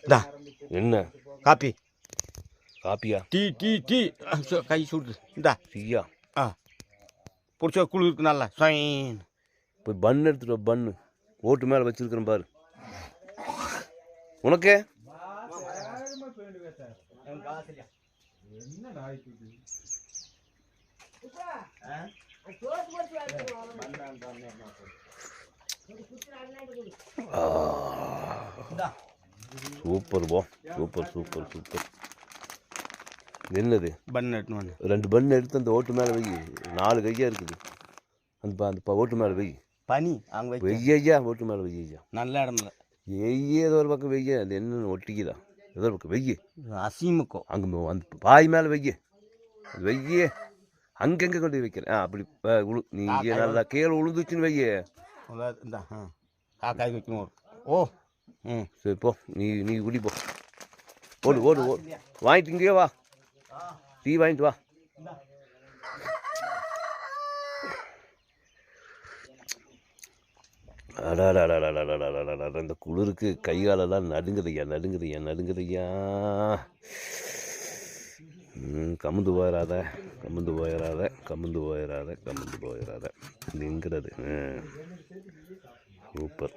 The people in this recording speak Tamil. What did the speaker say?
இந்தா என்ன காப்பி காப்பியா? டீ டீ டீ கை சுடுது. இந்தா டீயா? ஆ பிடிச்ச குழு இருக்கு நல்லா ஸ்வைன். போய் பன் எடுத்துட்டு வா, பன்னு ஓட்டு மேலே வச்சிருக்கிறேன் பாரு. உனக்கு சூப்பர் போ, சூப்பர் சூப்பர் சூப்பர். என்னது பன் எடுத்துன்னு 2 பன் எடுத்து அந்த ஓட்டு மேலே வை. 4 கையா இருக்குது. அந்த ஓட்டு மேலே வை. பனி அங்கே வெய்யா, ஓட்டு மேலே வெய்யா. நல்ல இடம் இல்லை. ஏதோ ஒரு பக்கம் வெய்ய. அது என்னன்னு ஒட்டிக்குதா? ஏதோ ஒரு பக்கம் வெய்ய. அசிமுக்கும் அங்கே அந்த பாய் மேலே வெய்ய. வெய்ய அங்கங்கே கொண்டு வைக்கிறேன். அப்படி நீ நல்லா கீழே உழுந்துச்சுன்னு வெய்ய. இந்த காக்காய் வைக்கணும். ஓ ம் சரி போ, நீ குடி போ. ஓடு ஓடு ஓடு. வாங்கிட்டு இங்கேயே வா, டீ வாங்கிட்டு வா. அடாடாடாடாடாடாடாடா, இந்த குளிருக்கு கை காலெல்லாம் நடுங்குதையா நடுங்குதையா நடுங்குதையா. கமுந்து போயிடாத கமுந்து போயிடாத கமுந்து போயிடாத கமுந்து போயிடாத. நிற்கிறது சூப்பர்.